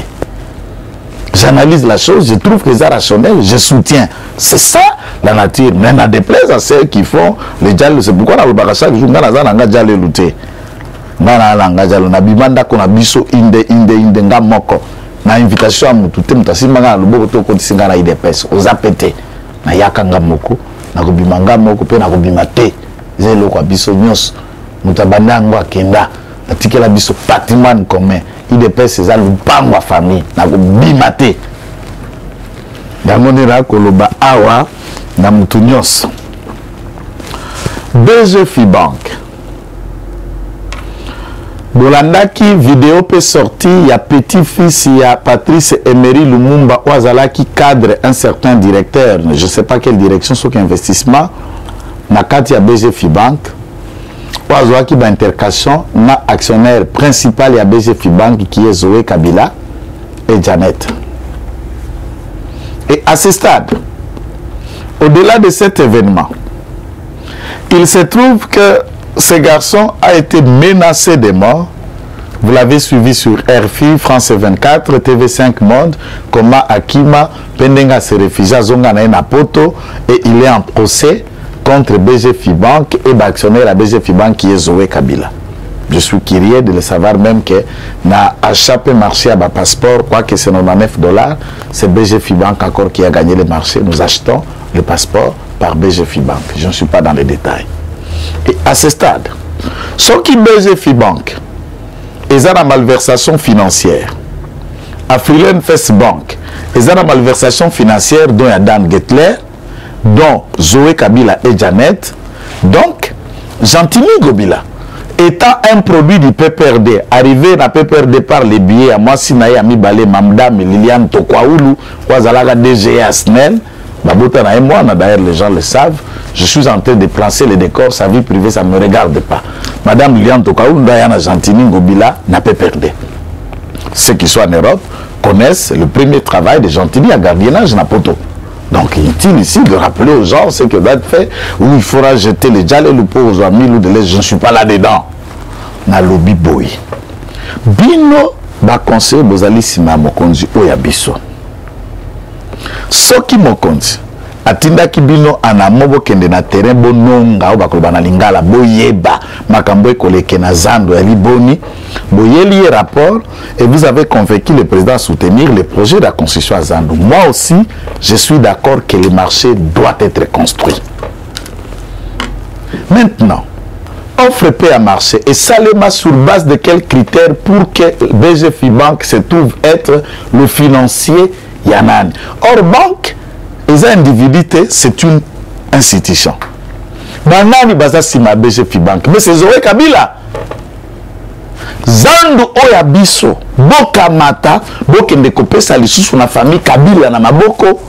J'analyse la chose, je trouve que c'est rationnel, je soutiens. C'est ça la nature. Mais n'a déplaise à ceux qui font les dialogues. C'est pourquoi dans le bagage chaque jour, on a déjà lutté. On a déjà lutté. On a biso inde nga moko. Na invitation à mututé mutasi manga lubo to ko tisinga na IDPS. Oza pété. Na yakanga moko, na kubimanga moko pe na kubimate. Zelo kwa biso nyos. Mutabanda ngo akenda. Atikela biso patrimoine commun. IDPS c'est le bango famille na bimate damonera koloba awa na mutu nyonso. BG Fibank bolandaki vidéo pe sorti ya petit-fils ya Patrice Emery Lumumba Ouazalaki cadre un certain directeur, je sais pas quelle direction, sauf investissement na kati ya BG Fibank qui va intercation na actionnaire principal ya BG Fibank qui est Zoé Kabila et Janet. Et à ce stade, au-delà de cet événement, il se trouve que ce garçon a été menacé de mort. Vous l'avez suivi sur RFI, France 24, TV5 Monde, comment Akima Pendenga se réfugie à Zonga na Poto et il est en procès contre BG Fibank et l'actionnaire à BG Fibank qui est Zoé Kabila. Je suis curieux de le savoir même que n'a échappé marché à ma passeport, quoique c'est $9, c'est BG Fibank encore qui a gagné le marché. Nous achetons le passeport par BG Fibank. Je ne suis pas dans les détails. Et à ce stade, ce qui BG Fibank est la malversation financière. À Freeland First Bank, est la malversation financière dont il y a Dan Gettler, dont Zoé Kabila et Janet. Donc, Gentini Gobila, étant un produit du PPRD, arrivé à PPRD par les billets à moi, Sinaï, Ami Balé, Mamdam, Liliane Tokwaoulou, Ouazalaga DGA Snell, Babotana et moi, d'ailleurs les gens le savent, je suis en train de placer les décors, sa vie privée, ça ne me regarde pas. Madame Liliane Tokwaoulou, Diana Gentini Gobila, n'a PPRD. Ceux qui sont en Europe connaissent le premier travail de Gentini à gardiennage na poto. Donc, il est ici de rappeler aux gens ce que doit être fait, où il faudra jeter les djallés, le pauvre aux amis, ou de l'aise. Je ne suis pas là-dedans. Na lobby boy. Bino, ba conseil, bozali sima mokonzi, oyabiso. Soki mokonzi, atinda ki bino anamobo kende na terrain bononga, ou bakoloba na lingala, boyeba, makambo koleke na zando, yali boni, boyeli rapport, et vous avez convaincu le président à soutenir le projet de la construction à Zando. Moi aussi, je suis d'accord que le marché doit être construit. Maintenant, offre paix à marché et Salema sur base de quels critères pour que BG Fibank se trouve être le financier Yanan. Or, banque, les individus, c'est une institution. Banani baza sima BG Fibank, mais c'est Zoé Kabila. Zando oya biso boka mata bokende kopesa lisusu na famille Kabila na maboko.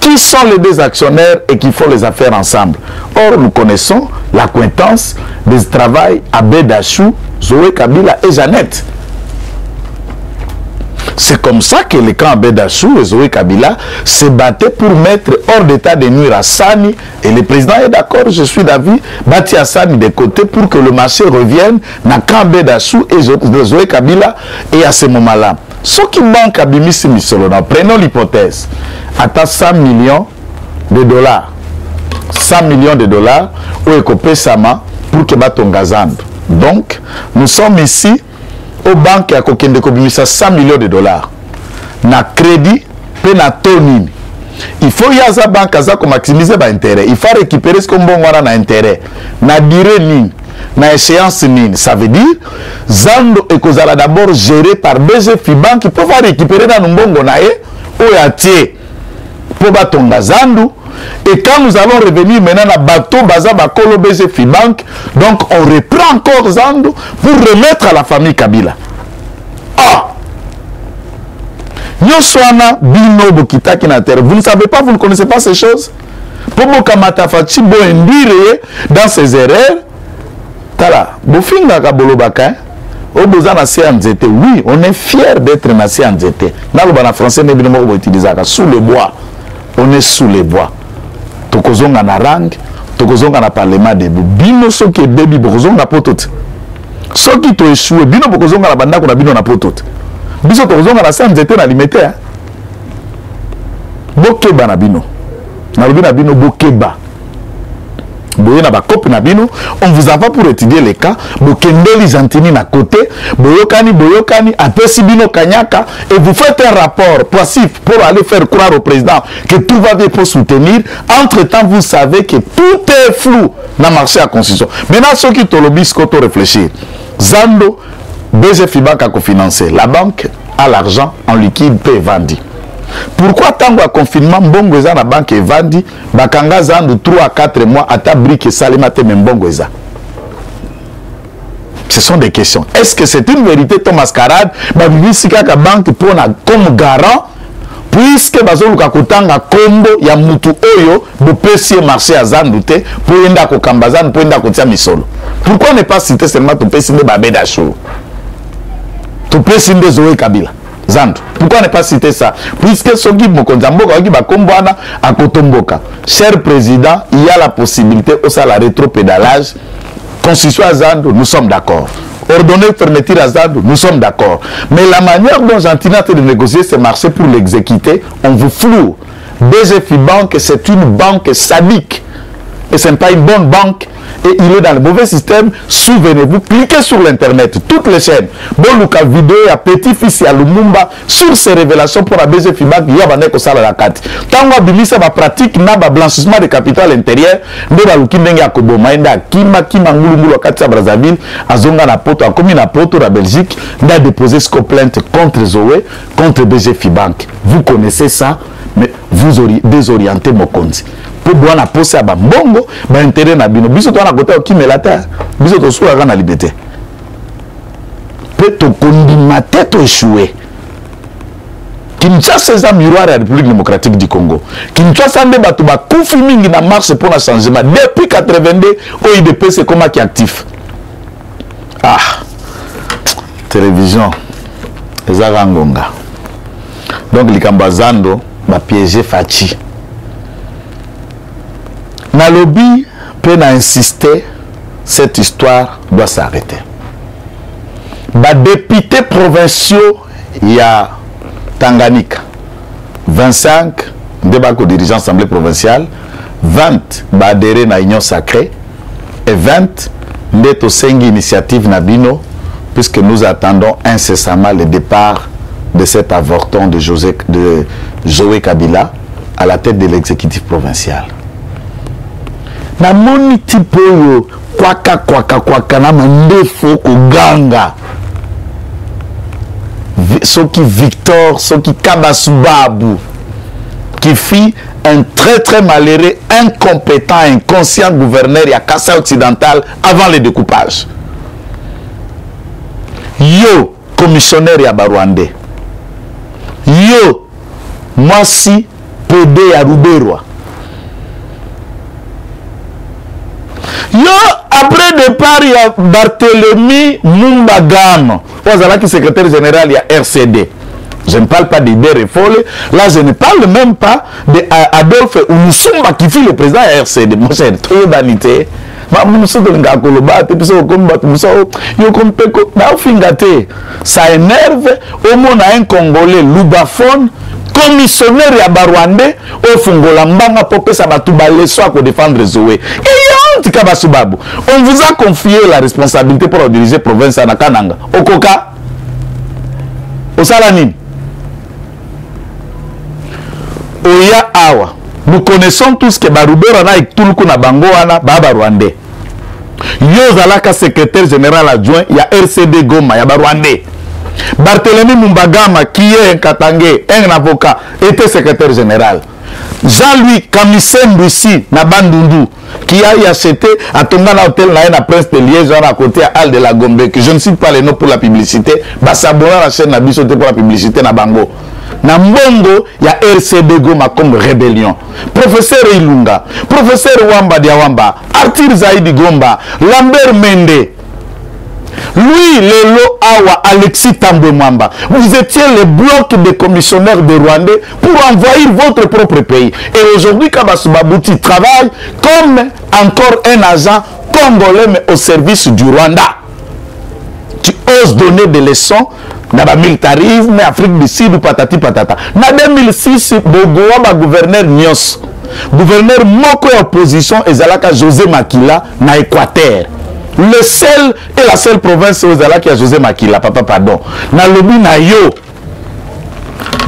Qui sont les deux actionnaires et qui font les affaires ensemble? Or nous connaissons l'acquaintance des travail à Bédachou, Zoé Kabila et Janet. C'est comme ça que les camps Bédachou et Zoé Kabila se battaient pour mettre hors d'état de nuire à Sani. Et le président est d'accord, je suis d'avis, bâti à Sani de côté pour que le marché revienne dans camp Bédachou et Zoé Kabila. Et à ce moment-là, ce qui manque à Bimisi Missolona, prenons l'hypothèse, attend 100 millions de dollars. 100 millions de dollars ou écopé Sama pour que baton gazande. Donc, nous sommes ici aux banques à Kokende Kobimisa 100 millions de dollars. Na crédit, pe na tonini. il faut y avoir banque pour maximiser l'intérêt. Il faut récupérer ce qu'on a intérêt. Na durée ligne, na échéance ligne. Ça veut dire Zando et Kozala d'abord géré par BG Fibank qui peuvent récupérer dans Mbongo nae ou yatie pour batonga Zando. Et quand nous allons revenir maintenant à bateau Baza Bakolo BG Fibank, donc on reprend encore Zando pour remettre à la famille Kabila. Ah! Nyoswana Bino Bokitaki na terre. Vous ne savez pas, vous ne connaissez pas ces choses. Pomo Kamata Fachi Bo Ndire dans ses erreurs. Tala, Bofinga Kabolobaka. Oboza na CNZT. Oui, on est fiers d'être na CNZT. Dans le français, on est utilisé sous le bois. On est sous les bois. Tokozonga na rang, Tokozonga na parlement de Bino soki baby Bokozonga potot. Soki to échoué, Bino Bokozonga na banda ko na Bino na potot. Biso Tokozonga na CNZT na limité. Bokeba na Bino. Na lobi na Bino Bokeba. Boye na bakopi na Bino, on vous envoie pour étudier les cas. Bokendeli Zantini na côté, boyokani, apesi Bino Kanyaka, et vous faites un rapport passif pour aller faire croire au président que tout va bien pour soutenir. Entre-temps, vous savez que tout est flou dans le marché à constitution. Maintenant, ceux qui te lobbyent, ce réfléchir. Zando, BG Fibank a cofinancé. La banque a l'argent en liquide, peut vendre. Pourquoi tant que confinement Mbongoza na banque est vendu, bakanga Zando 3 à 4 mois à ta brique salimate Mbongoza? Ce sont des questions. Est-ce que c'est une vérité ton mascarade? Babibisika ka banque pour comme garant puisque bazoluka kotanga kombo ya mutu oyo bopesi marché à Zando te pour enda ko kambazan pour enda ko tia misolo. Pourquoi ne pas citer seulement ton pesi de Babeda Chou? Ton pesi de Zoé Kabila. Zando. Pourquoi ne pas citer ça? Puisque Sogi Mokonzamboka, à Kotomboka. Cher président, il y a la possibilité au salaire rétro-pédalage. Constitution à Zando, nous sommes d'accord. Ordonner fermeture à Zando, nous sommes d'accord. Mais la manière dont Gentina a de négocier ce marché pour l'exécuter, on vous floue. BG Fibank, c'est une banque sadique. Et ce n'est pas une bonne banque. Et il est dans le mauvais système. Souvenez-vous, cliquez sur l'internet, toutes les chaînes. Bon, Luka vidéo, il y a petit-fils, il y a Lumumba, sur ces révélations pour la BG Fibank, il y a Banek au Sala Kati. Tant que Bilisa va pratique, n'a pas blanchissement de capital intérieur, de la Luki Nenga Kobo, Maïnda, Kima, Ngulungulu, Kati Brazzaville, Azonga Napoto, en commune Napoto, la Belgique, n'a déposé ce plainte contre Zoé, contre BG Fibank. Vous connaissez ça, mais vous désorientez Mokonzi. Pour boire la pose à Bambongo, intérêt na bino. Biso to na côté qui me la terre. Biso to soura na liberté. Peut to condimate to échouer. Kinshasa c'est un miroir à la République démocratique du Congo. Kinshasa ne batu ba kufi mingi na marche pour le changement. Depuis 82, OIDP c'est comment qui est actif. Ah. Télévision. Ezarangonga. Donc les Kambazando ba piéger Fachi. Na lobby peut insister, cette histoire doit s'arrêter. Les députés provinciaux, il y a Tanganyika, 25 débats dirigeants assemblée provinciale, 20 adhérés à l'Union sacrée et 20 au 5 initiatives Nabino, puisque nous attendons incessamment le départ de cet avorton de Joé Kabila à la tête de l'exécutif provincial. Na moni tipo yo kwaka na mandefo kuganga soki Victor soki Kabasubabu qui fit un très malheureux, incompétent, inconscient gouverneur à Kassa occidental avant le découpage. Yo commissionnaire ya Barwandais. Yo mwasi PD ya Ruberwa. Yo, après départ, il y a Barthélemy Mumbagano, qui est secrétaire général, il y a RCD. Je ne parle pas d'Ibert Folle. Là, je ne parle même pas d'Adolphe Oussumba qui fut le président de RCD. Moi, c'est trop d'anité. Ça énerve. Au moins, un Congolais, Loubaphone, commissionnaire à Barwandais, au Fungola Mbanga, pour que ça va tout balayer, soit pour défendre Zoé. On vous a confié la responsabilité pour diriger la province à Nakananga. Au Koka, au Salanine. Oya awa nous connaissons tous que barubero na ituluku na bango wana baba rwandais yo zalaka secrétaire général adjoint ya RCD Goma ya Rwandais. Barthélemy Mumbagama qui est un Katangé, un avocat, était secrétaire général. Jean-Louis Kamisen ici na Bandundu qui a acheté à Tongana Hôtel na Prince de Liège à côté à Al de la Gombe, que je ne cite pas les noms pour la publicité, bah s'abonner à la chaîne na biso pour la publicité na Bango. Na Mbongo, il y a RCD Goma comme rébellion. Professeur Ilunga, professeur Wamba Diawamba, Arthur Zaidi Gomba, Lambert Mende, lui, Lelo Awa, Alexis Tambwe Mwamba, vous étiez le bloc des commissionnaires de Rwandais pour envahir votre propre pays. Et aujourd'hui, Kabasu Babouti travaille comme encore un agent congolais mais au service du Rwanda. Tu oses donner des leçons dans le militarisme, Afrique du Sud, patati patata. En 2006, Bogoa, gouverneur Nyos, gouverneur Moko opposition, et Zalaka José Makila, na Équateur. Le seul et la seule province où Zalaka a José Makila, papa, pardon. Na lobi na yo,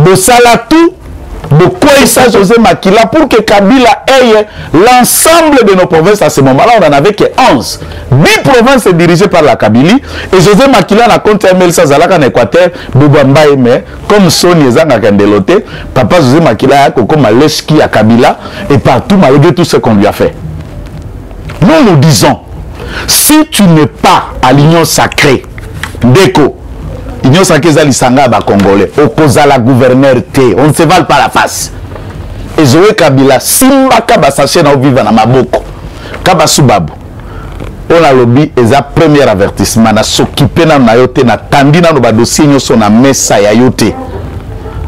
Bosala tout, Bokoïsa José Makila pour que Kabila ait l'ensemble de nos provinces à ce moment-là. On n'en avait que 11. 10 provinces dirigées par la Kabylie. Et José Makila n'a compté Melsa Zalaka en Équateur, Boubamba Aimé, comme Sony Zanga Kandelote, papa José Makila a comme Maleski à Kabila, et partout malgré tout ce qu'on lui a fait. Nous nous disons, si tu n'es pas à l'union sacrée, Déco, l'union sacrée Zalisanga ba Congolais, Okozala gouverneur T, on ne se vale pas la face. Et Zoé Kabila, Simba Kaba Saché na vivre na Maboko, Kaba Subabu, on a lobby et ça premier avertissement, na s'occuper na nayote, na tandi na ba dossier nyoso na messa ya yote.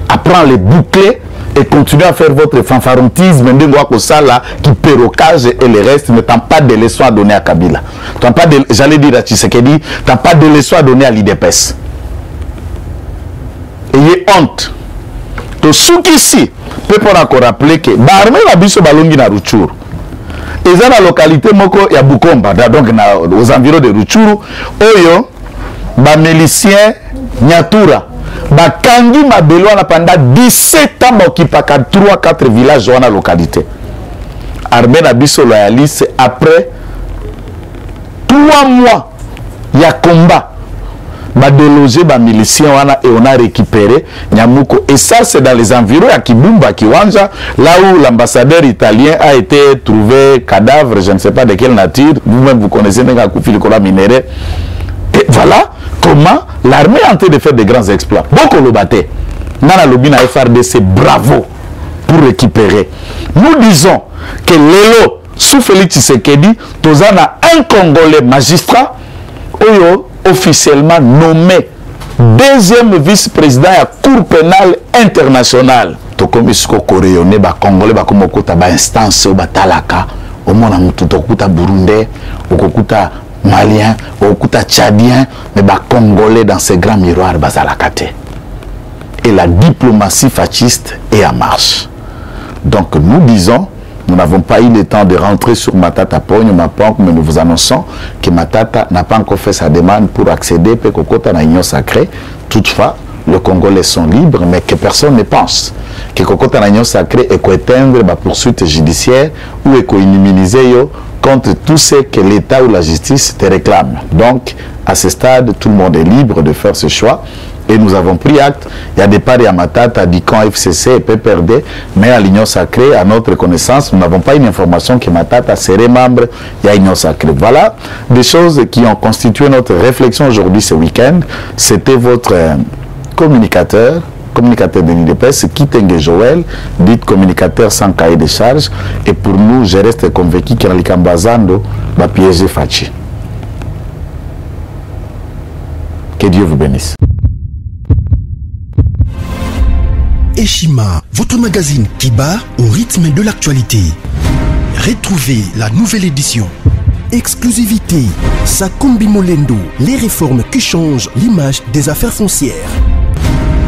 Apprends les boucler et continuez à faire votre fanfarontisme, qui perrocage et le reste, ne t'as pas de leçons à donner à Kabila. J'allais dire à Tshisekedi, tu n'as pas de leçons à donner à l'IDPS. Ayez honte. Tout ce qui ici, peut encore rappeler que l'armée la biso balongi na Rutshuru. Et dans la localité moko ya Bukomba, donc aux environs de Rutshuru, oyo, ba milicien Nyatura. Bakangi Mabelwana pendant 17 ans occupaka 3-4 villages dans la localité. Armée Nabiso loyaliste après 3 mois il y a combat. Ba déloger ba miliciens et on a récupéré Nyamuko et ça c'est dans les environs à Kibumba Kiwanja là où l'ambassadeur italien a été trouvé cadavre, je ne sais pas de quelle nature, vous-même vous connaissez Nenga Koufi Likola minéré. Et voilà comment l'armée est en train de faire de grands exploits. Beaucoup le battait. Nana Lobina FRDC, bravo pour récupérer. Nous disons que Lélo, sous Félix Tshisekedi, Tozana un Congolais magistrat, Oyo, officiellement nommé deuxième vice-président à la Cour pénale internationale. Tokomisko Koréoné, Congolais, Bakomokota, instance, Batalaka, au moins, Tokuta Burundais, Okokuta Malien, Okuta Tchadien, mais Congolais dans ces grands miroirs Bazalakate. Et la diplomatie fasciste est en marche. Donc nous disons, nous n'avons pas eu le temps de rentrer sur Matata Pogno, mais nous vous annonçons que Matata n'a pas encore fait sa demande pour accéder à Kokota na Union sacrée. Toutefois, les Congolais sont libres, mais que personne ne pense que Kokota na Union sacrée est éteindre la poursuite judiciaire ou est immuniser contre tout ce que l'État ou la justice te réclame. Donc, à ce stade, tout le monde est libre de faire ce choix. Et nous avons pris acte. Il y a des paris à Matata, Dican, FCC et PPRD, mais à l'Union sacrée, à notre connaissance, nous n'avons pas une information que Matata serait membre de l'Union sacrée. Voilà des choses qui ont constitué notre réflexion aujourd'hui ce week-end. C'était votre communicateur de l'IDPS, Kitenge Joël, dit communicateur sans cahier de charge. Et pour nous, je reste convaincu que Nalikambazando va piéger Fachi. Que Dieu vous bénisse. Eshima, votre magazine qui bat au rythme de l'actualité. Retrouvez la nouvelle édition. Exclusivité, Sakombi Molendo, les réformes qui changent l'image des affaires foncières.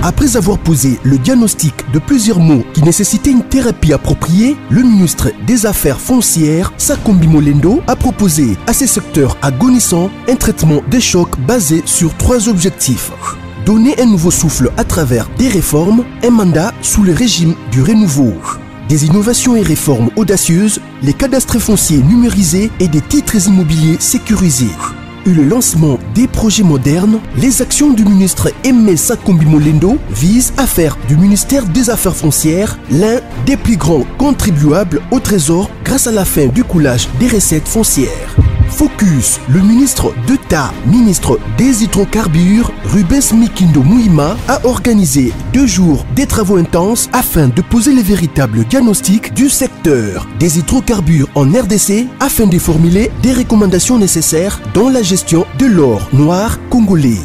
Après avoir posé le diagnostic de plusieurs maux qui nécessitaient une thérapie appropriée, le ministre des Affaires foncières, Sakombi Molendo, a proposé à ces secteurs agonissants un traitement de choc basé sur 3 objectifs. Donner un nouveau souffle à travers des réformes, un mandat sous le régime du renouveau. Des innovations et réformes audacieuses, les cadastres fonciers numérisés et des titres immobiliers sécurisés. Et le lancement des projets modernes, les actions du ministre Aimé Sakombi Molendo visent à faire du ministère des Affaires foncières l'un des plus grands contribuables au trésor grâce à la fin du coulage des recettes foncières. Focus, le ministre d'État, ministre des hydrocarbures, Rubens Mikindo Mouima, a organisé 2 jours des travaux intenses afin de poser les véritables diagnostics du secteur des hydrocarbures en RDC afin de formuler des recommandations nécessaires dans la gestion de l'or noir congolais.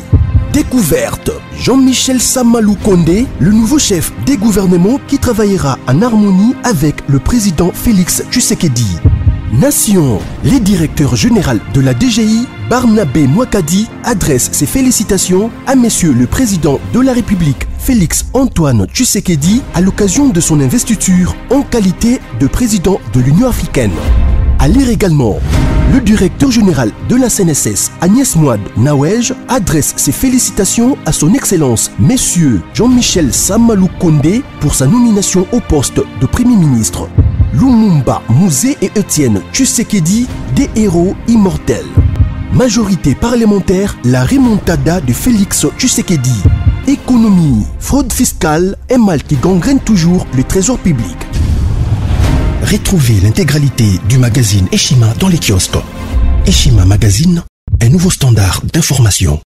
Découverte, Jean-Michel Samalou Kondé, le nouveau chef des gouvernements qui travaillera en harmonie avec le président Félix Tshisekedi. Nation, les directeurs généraux de la DGI, Barnabé Mouakadi, adresse ses félicitations à Monsieur le Président de la République, Félix Antoine Tshisekedi, à l'occasion de son investiture en qualité de président de l'Union africaine. À lire également, le directeur général de la CNSS, Agnès Mouad Nawej, adresse ses félicitations à son Excellence, Monsieur Jean-Michel Samalou Kondé, pour sa nomination au poste de Premier ministre. Lumumba, Mouzé et Étienne Tshisekedi, des héros immortels. Majorité parlementaire, la remontada de Félix Tshisekedi. Économie, fraude fiscale, un mal qui gangrène toujours le trésor public. Retrouvez l'intégralité du magazine Eshima dans les kiosques. Eshima Magazine, un nouveau standard d'information.